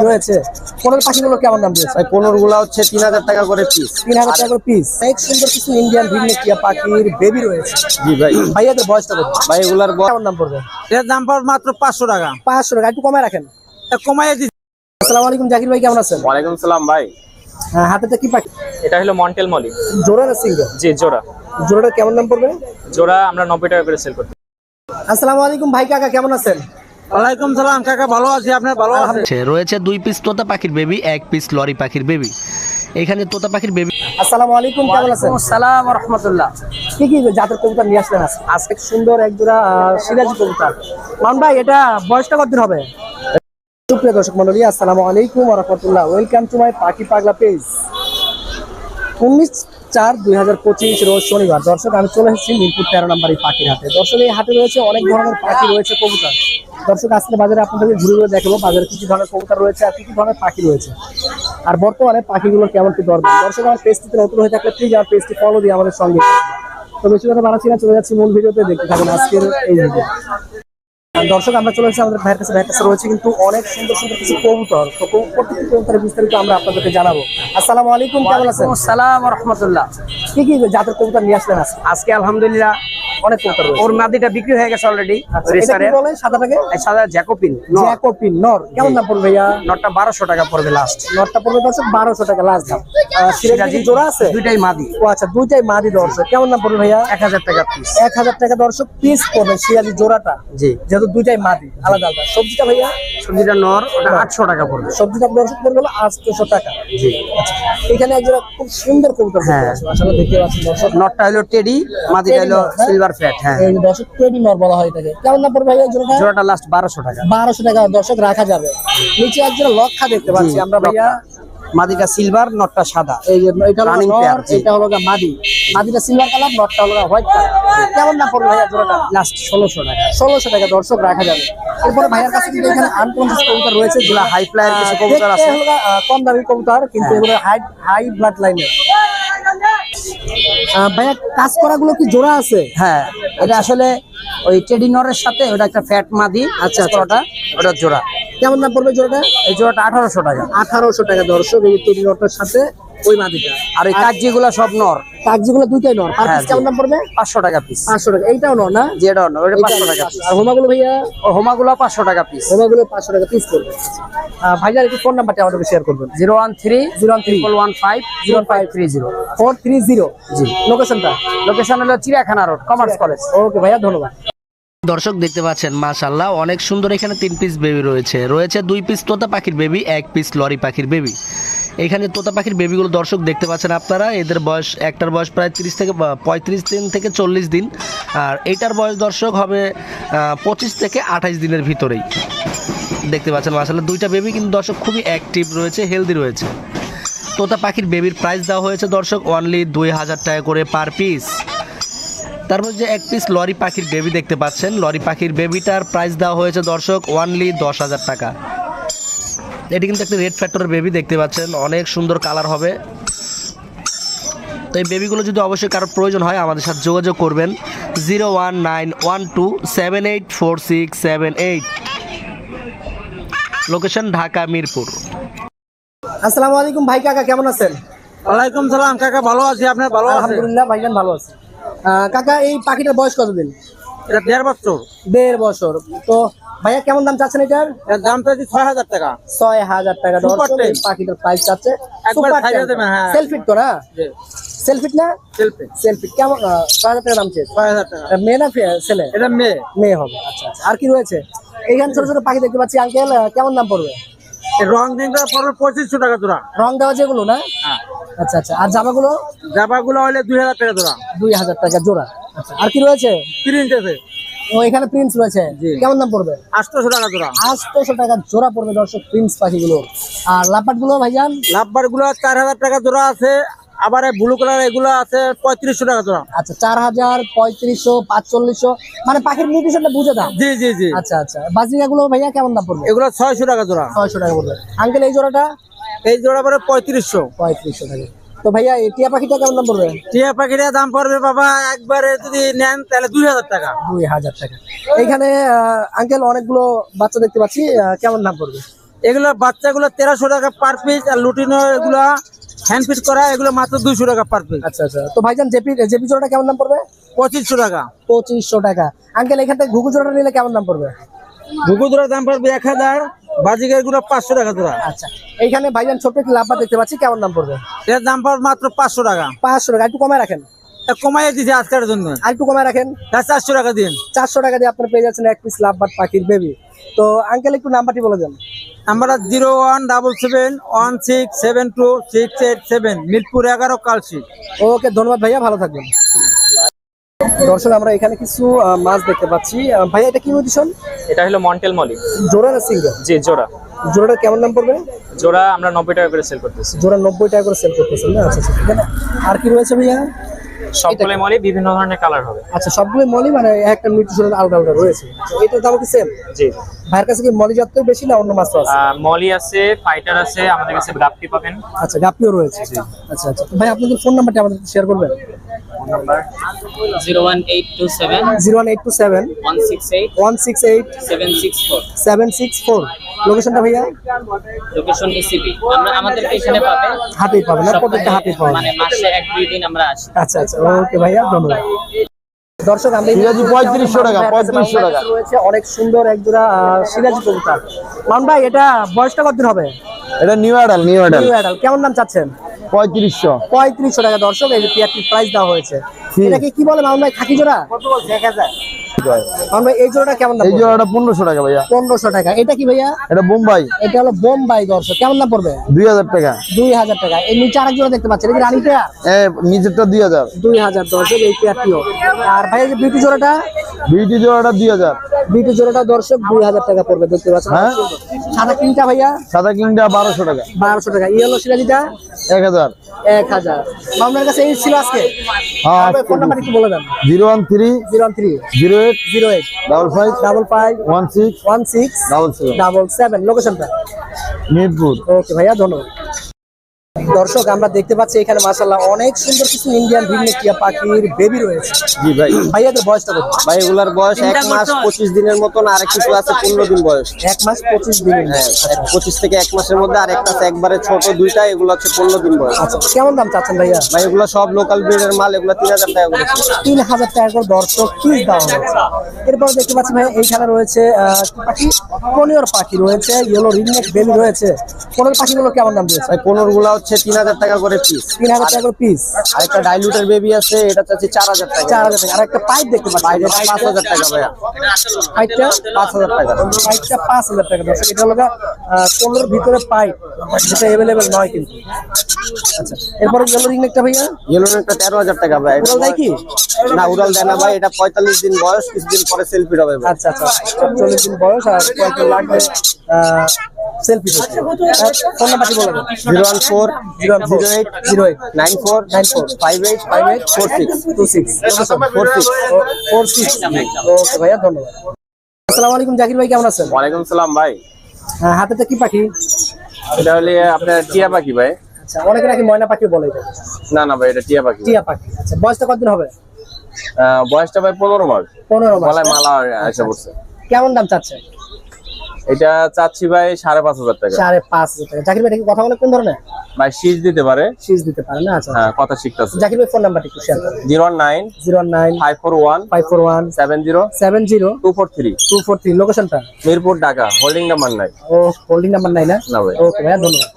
রয়েছে। কোনোর পাখিগুলো কেমন দাম দিয়েছে? ভাই কোনোরগুলো হচ্ছে 3000 টাকা করে পিস। 3000 টাকা করে পিস। এক সুন্দর কিছু ইন্ডিয়ান ভিন্ন টিয়া পাখির বেবি রয়েছে। জি ভাই। ভাইয়াদের বয়সটা কত? ভাই এগুলার কেমন দাম পড়বে? এর দাম পড়বে মাত্র 500 টাকা। 500 টাকা, একটু কমায় রাখেন। কমাইয়ে দিচ্ছি। আসসালামু আলাইকুম জাকির ভাই, কেমন আছেন? ওয়ালাইকুম সালাম ভাই। হ্যাঁ, হাতেতে কি পাখি? এটা হলো মন্টেল মলি। জোড়া না সিঙ্গেল? জি জোড়া। জোড়াটা কেমন দাম পড়বে? জোড়া আমরা 90 টাকা করে সেল করতে। আসসালামু আলাইকুম ভাই, কাকা কেমন আছেন? ওয়ালাইকুম সালাম কাকা, ভালো আছি, আপনি ভালো আছেন? রয়েছে 2 পিস তোতা পাখির বেবি, 1 পিস লরি পাখির বেবি। এখানে তোতা পাখির বেবি। আসসালামু আলাইকুম, কেমন আছেন? আসসালাম ওয়া রাহমাতুল্লাহ। কি কি জাতের কবুতর নিয়ে আসলেন আজকে? সুন্দর এক জোড়া সিরাজি কবুতর। মান ভাই, এটা বয়সটা কতদিন হবে? সুপ্রিয় দর্শক মণ্ডলী, আসসালামু আলাইকুম ওয়া রাহমাতুল্লাহ। ওয়েলকাম টু মাই পাখি পাগলা পেজ। 19/4/2025 রোজ শনিবার। দর্শক, আমি চলে এসেছি মিরপুর 13 নম্বর এই পাখির হাটে। দর্শক, এই হাটে রয়েছে অনেক ধরনের পাখি রয়েছে, কবুতর। দর্শক, আজকে বাজারে আপনাদেরকে ঘুরে ঘুরে দেখাবো বাজারে কি কি ধরনের কবুতর রয়েছে আর কি কি ধরনের পাখি রয়েছে, আর বর্তমানে পাখিগুলোর কেমন কি দরদাম। দর্শক, আমার পেজটিতে নতুন হয়ে থাকলে প্লিজ আমার পেজটি ফলো দিয়ে আমাদের সঙ্গে থাকবেন। তো বেশি কথা বাড়াচ্ছি না, চলে যাচ্ছি মূল ভিডিওতে, দেখতে থাকুন আজকের এই ভিডিও। দর্শক, আমরা চলে এসেছি আমাদের ভাইয়ের কাছে রয়েছে কিন্তু অনেক সুন্দর সুন্দর কিছু কবুতর। তো প্রত্যেকটি কবুতরের বিস্তারিত আমরা আপনাদেরকে জানাবো। আসসালামু আলাইকুম, কেমন আছেন? আসসালাম ওয়া রাহমাতুল্লাহ। কি কি জাতের কবুতর নিয়ে আসলেন আজকে আলহামদুলিল্লাহ অনেক কবুতর রয়েছে। ওর মাদিটা বিক্রি হয়ে গেছে অলরেডি। এটা কি বলে সাদাটাকে? সাদা জ্যাকোপিন। জ্যাকোপিন নর কেমন দাম পড়বে ভাইয়া? নটটা 1200 টাকা পড়বে লাস্ট। নটটা পড়বে দর্শক 1200 টাকা লাস্ট দাম। সিরাজি জোড়া আছে? দুইটাই মাদি। ও আচ্ছা, দুইটাই মাদি। দর্শক, কেমন দাম পড়বে ভাইয়া? 1000 টাকা পিস। 1000 টাকা দর্শক পিস পড়বে সিরাজি জোড়াটা। জি। যেহেতু দুইটাই মাদি আলাদা আলাদা। সবজিটা ভাইয়া? সবজিটা নর, ওটা 800 টাকা পড়বে। সবজিটা দর্শক পড়বে হলো 800 টাকা। জি। এখানে একজোড়া খুব সুন্দর কবুতর। হ্যাঁ, আসলে দেখতে পাচ্ছেন দর্শক, নটটা হলো টেডি, মাদিটা হলো সিলভার ফ্যাট। হ্যাঁ, এই দর্শক টেডি নর বলা হয় এটাকে। কেমন দাম পড়বে ভাইয়া জোড়াটা? জোড়াটা লাস্ট 1200 টাকা। 1200 টাকা দর্শক রাখা যাবে। নিচে একজোড়া লক্ষা দেখতে পাচ্ছি আমরা ভাইয়া। মাদিটা সিলভার, নটটা সাদা। এই যে এটা হলো রানিং নর, পেয়ার। এটা হলো মাদি। মাদিটা সিলভার কালার, নটটা হলো হোয়াইট কালার। কেমন দাম পড়বে ভাইয়া জোড়াটা? লাস্ট 1600 টাকা। 1600 টাকা দর্শক রাখা যাবে। এরপরে ভাইয়ার কাছে কিন্তু এখানে আনকনসিয়াস কবুতর রয়েছে, যেগুলো হাই ফ্লায়ার কিছু কবুতর আছে। দেখতে হলো কম দামি কবুতর, কিন্তু এগুলো হাই ব্লাড লাইনের। ভাইয়া, কাজ করাগুলো কি জোড়া আছে? হ্যাঁ, এটা আসলে ওই টেডি নরের সাথে ওটা একটা ফ্যাট মাদি। আচ্ছা, ওটা জোড়া। কেমন দাম পড়বে জোড়াটা? এই জোড়াটা 1800 টাকা। 1800 টাকা দর্শক, এই টেডি নরটার সাথে ওই মাদিটা। আর ওই কাগজিগুলো সব নর। কাগজিগুলো দুইটাই নর। আর হ্যাঁ, কেমন দাম পড়বে? 500 টাকা পিস। 500 টাকা। এইটাও নর না? যেটাও নর, ওটা 500 টাকা পিস। আর হোমাগুলো ভাইয়া? ও হোমাগুলো 500 টাকা পিস। হোমাগুলো 500 টাকা পিস পড়বে। ভাইজান, একটু ফোন নাম্বারটা আমাদেরকে শেয়ার করবেন। 013-115-0530। 430। জি। লোকেশনটা? লোকেশন হলো চিড়িয়াখানা রোড, কমার্স কলেজ। ওকে ভাইয়া, ধন্যবাদ। দর্শক, দেখতে পাচ্ছেন মাশাআল্লাহ অনেক সুন্দর এখানে 3 পিস বেবি রয়েছে 2 পিস তোতা পাখির বেবি, 1 পিস লরি পাখির বেবি। এখানে তোতা পাখির বেবিগুলো দর্শক দেখতে পাচ্ছেন আপনারা। এদের বয়স, একটার বয়স প্রায় 30 থেকে 35 দিন থেকে 40 দিন, আর এইটার বয়স দর্শক হবে 25 থেকে 28 দিনের ভিতরেই। দেখতে পাচ্ছেন মাশাআল্লাহ দুইটা বেবি কিন্তু দর্শক খুবই অ্যাক্টিভ রয়েছে, হেলদি রয়েছে। তোতা পাখির বেবির প্রাইস দেওয়া হয়েছে দর্শক অনলি 2000 টাকা করে পার পিস। তারপর যে 1 পিস লরি পাখির বেবি দেখতে পাচ্ছেন, লরি পাখির বেবিটার প্রাইস দেওয়া হয়েছে দর্শক অনলি 10,000 টাকা। এটি কিন্তু একটা রেড ফ্যাক্টরের বেবি দেখতে পাচ্ছেন, অনেক সুন্দর কালার হবে। তো এই বেবিগুলো যদি অবশ্যই কারোর প্রয়োজন হয় আমাদের সাথে যোগাযোগ করবেন 01912784678। লোকেশন ঢাকা মিরপুর। আসসালামু আলাইকুম ভাই, কাকা কেমন আছেন? ওয়ালাইকুম সালাম কাকা, ভালো আছি, আপনি ভালো আছেন? আলহামদুলিল্লাহ ভাইজান, ভালো আছে। কাকা, এই পাখিটার বয়স কতদিন? এটা 1.5 বছর। 1.5 বছর। তো ভাইয়া, কেমন দাম চাচ্ছেন এটার? এর দাম চাইছি 6000 টাকা। 6000 টাকা দর্শক, এই পাখিটার প্রাইস চাচ্ছে। একবার খাইয়ে দেবেন। হ্যাঁ, সেলফিট তো না? জি, সেলফিট না? সেলফিট। কেমন 6000 টাকা দাম চেয়েছে? 6000 টাকা। মেয়ে না ছেলে? এটা মেয়ে। মেয়ে হবে। আচ্ছা আচ্ছা। আর কি রয়েছে? এইখানে ছোট ছোট পাখি দেখতে পাচ্ছি আঙ্কেল, কেমন দাম পড়বে? এই রং দিনটা পড়বে 2500 টাকা জোড়া। রং দেওয়া যেগুলো না? হ্যাঁ। আচ্ছা আচ্ছা। আর জামাগুলো? জামাগুলো হলে 2000 টাকা জোড়া। 2000 টাকা জোড়া। আচ্ছা। আর কি রয়েছে? প্রিন্ট আছে। ও, এখানে প্রিন্স রয়েছে। কেমন দাম পড়বে? 800 টাকা জোড়া। 800 টাকা জোড়া পড়বে দর্শক প্রিন্স পাখিগুলো। আর লাপাট গুলো ভাইজান? লাভবার গুলো 4000 টাকা জোড়া আছে। আবার ব্লু কালার এগুলো আছে 3500 টাকা জোড়া। আচ্ছা, 4000, 3500, 4500, মানে পাখির নিউট্রিশনটা বুঝে দাম। জি জি জি। আচ্ছা আচ্ছা। বাজরিকা গুলো ভাইয়া কেমন দাম পড়বে? এগুলো 600 টাকা জোড়া। 600 টাকা পড়বে। আঙ্কেল, এই জোড়াটা? এই জোড়া পড়ে 3500। 3500 টাকা। তো ভাইয়া, এই টিয়া পাখিটা কেমন দাম পড়বে? টিয়া পাখিটার দাম পড়বে বাবা, একবারে যদি নেন তাহলে 2000 টাকা। 2000 টাকা। এইখানে আঙ্কেল অনেকগুলো বাচ্চা দেখতে পাচ্ছি, কেমন দাম পড়বে? এগুলো বাচ্চাগুলো 1300 টাকা পার পিস, আর লুটিনো এগুলো হ্যান্ড ফিট করা এগুলো মাত্র 200 টাকা পার পিস। আচ্ছা আচ্ছা, তো ভাইজান জেপি জোড়াটা কেমন দাম পড়বে? 2500 টাকা। 2500 টাকা। আঙ্কেল এখান থেকে ঘুঘু জোড়াটা নিলে কেমন দাম পড়বে? ঘুঘু জোড়ার দাম পড়বে 1000, বাজিকার গুলো 500 টাকা জোড়া। আচ্ছা, এইখানে ভাইজান ছোট্ট একটি লাভবার দেখতে পাচ্ছি, কেমন দাম পড়বে? এর দাম পড়বে মাত্র 500 টাকা। 500 টাকা, একটু কমায় রাখেন। তা কমাইয়ে দিছি আজকের জন্য, আর একটু কমায় রাখেন। তা 400 টাকা দিন। 400 টাকা দিয়ে আপনারা পেয়ে যাচ্ছেন এক পিস লাভবার পাখির বেবি। তো আঙ্কেল একটু নাম্বারটি বলে দেন। আমরা 017771687 মিরপুর 11 কালশি। ওকে, ধন্যবাদ ভাইয়া, ভালো থাকবেন। দর্শক আমরা এখানে কিছু মাছ দেখতে পাচ্ছি। ভাইয়া এটা কি মিউটেশন? এটা হলো মন্টেল মলি। জোড়া না সিঙ্গেল? জি জোড়া। জোড়াটা কেমন দাম পড়বে? জোড়া আমরা 90 টাকা করে সেল করতেছি। জোড়া 90 টাকা করে সেল করতেছেন না? আচ্ছা আচ্ছা, এখানে আর কি রয়েছে ভাইয়া? সবগুলো মলি বিভিন্ন ধরনের কালার হবে। আচ্ছা, সবগুলো মলি, মানে একটা মিউটেশনের আলাদা আলাদা রয়েছে। এটার দাম কি সেম? জি। ভাইয়ের কাছে কি মলি জাতের বেশি না অন্য মাছ আছে? মলি আছে, ফাইটার আছে, আমাদের কাছে গাপ্পি পাবেন। আচ্ছা, গাপ্পিও রয়েছে। আচ্ছা আচ্ছা, ভাই আপনাদের ফোন নাম্বারটা আমাদের শেয়ার করবেন। নাম্বার 01827 01827 168 168 764। 764। লোকেশনটা ভাইয়া? Location ACP. আমরা আমাদের এখানে পাবে, হাতেই পাবেন না? প্রত্যেকটা হাতেই পাবেন? মানে মাসে 1-2 দিন আমরা আসি। আচ্ছা আচ্ছা, ওকে ভাইয়া, ধন্যবাদ। দর্শক আমরা সিরাজি 3500 টাকা, 3500 টাকা। রয়েছে অনেক সুন্দর এক জোড়া সিরাজি কবুতর। মান ভাই, এটা বয়সটা কতদিন হবে? এটা new adult, new adult. New adult. কেমন দাম চাচ্ছেন? 3500। 3500 টাকা। দর্শক এই যে পিয়ারটির প্রাইস দেওয়া হয়েছে। এটাকে কি বলে মামুন ভাই? খাকি জোড়া? 1000। মামুন ভাই এই জোড়াটা কেমন দাম? এই জোড়াটা 1500 টাকা ভাইয়া। 1500 টাকা। এটা কি ভাইয়া? এটা বোম্বাই, এটা হলো বোম্বাই। দর্শক কেমন দাম পড়বে? 2000 টাকা। 2000 টাকা। এই নিচে আরেক জোড়া দেখতে পাচ্ছেন, এটা কি রানী পেয়ার? নিচেরটা 2000। 2000 দর্শক এই পেয়ারটিও। আর ভাই এই যে বিউটি জোড়াটা? বিউটি জোড়াটা 2000। বিউটি জোড়াটা দর্শক 2000 টাকা পড়বে, দেখতে পাচ্ছেন। হ্যাঁ। সাদা কিংটা ভাইয়া? সাদা কিংটা 1200 টাকা। 1200 টাকা। ইয়েলো সিরাজিটা? 1000। 1000। মামুনের কাছে এই ছিল আজকে? হ্যাঁ, ফোন নাম্বার একটু বলে দেন। 013 013 08 08 55 55 16 16 77। 77। লোকেশনটা? মিরপুর। ওকে ভাইয়া, ধন্যবাদ। দর্শক আমরা দেখতে পাচ্ছি এখানে মাশাআল্লাহ অনেক সুন্দর কিছু ইন্ডিয়ান ভিন্নেটিয়া পাখির বেবি রয়েছে। জি ভাই। ভাইয়াদের বয়সটা কত? ভাই এগুলার বয়স 1 মাস 25 দিনের মতন, আর কিছু আছে 15 দিন বয়স। 1 মাস 25 দিন। হ্যাঁ, 25 থেকে 1 মাসের মধ্যে, আর একটা আছে একবারে ছোট, দুইটা এগুলো হচ্ছে 15 দিন বয়স। আচ্ছা, কেমন দাম চাচ্ছেন ভাইয়া? ভাই এগুলো সব লোকাল ব্রিডের মাল, এগুলো 3000 টাকা করে। 3000 টাকা করে দর্শক পিস দেওয়া হয়েছে। এরপর দেখতে পাচ্ছি ভাই এইখানে রয়েছে পাখি, কোনিয়র পাখি রয়েছে, ইয়েলো রিংনেক বেবি রয়েছে। কোনিয়র পাখিগুলো কেমন দাম দিয়েছে? ভাই কোনর গুলা হচ্ছে 3000 টাকা করে পিস। 3000 টাকা করে পিস। আর একটা ডাইলুটের বেবি আছে, এটা চাচ্ছি 4000 টাকা। 4000 টাকা। আর একটা পাইপ দেখতে পাচ্ছি, বাইরে 5000 টাকা ভাইয়া। পাইপটা 5000 টাকা। পাইপটা 5000 টাকা দর্শক। এটা হলো কোনোর ভিতরে পাইপ, যেটা अवेलेबल নয় কিন্তু। আচ্ছা, এরপরে ইয়েলো রিংনেকটা ভাইয়া? ইয়েলো একটা 13000 টাকা ভাই। উড়াল দেয় কি? না, উড়াল দেয় না ভাই। এটা 45 দিন বয়স, কিছুদিন পরে সেলফি হবে ভাই। আচ্ছা আচ্ছা, 40 দিন বয়স আর কয়েকদিন লাগবে সেলফি করতে। ফোন নাম্বারটি বলে দেন। 014 08 08 94 58 58 46 26 46। 46। ওকে ভাইয়া, ধন্যবাদ। আসসালামু আলাইকুম জাকির ভাই, কেমন আছেন? ওয়ালাইকুম সালাম ভাই। হাতেতে কি পাখি? এটা হলে আপনার টিয়া পাখি ভাই। আচ্ছা, অনেকে নাকি ময়না পাখি বলে এটা। না না ভাই, এটা টিয়া পাখি। টিয়া পাখি। আচ্ছা, বয়সটা কতদিন হবে? বয়সটা ভাই 15 মাস। 15 মাস। গলায় মালা এসে পড়ছে। কেমন দাম চাচ্ছেন? এটা চাচ্ছি ভাই 5500 টাকা। 5500 টাকা। জাকির ভাই এটা কি কথা বলে কোন ধরনের? ভাই শীষ দিতে পারে। শীষ দিতে পারে না? আচ্ছা, হ্যাঁ, কথা শিখতেছে। জাকির ভাই ফোন নাম্বারটি একটু শেয়ার করুন। 019 09 541 541 70 70 243। 243। লোকেশনটা? মিরপুর ঢাকা। হোল্ডিং নাম্বার নাই। ও, হোল্ডিং নাম্বার নাই না? না ভাই। ওকে ভাইয়া, ধন্যবাদ।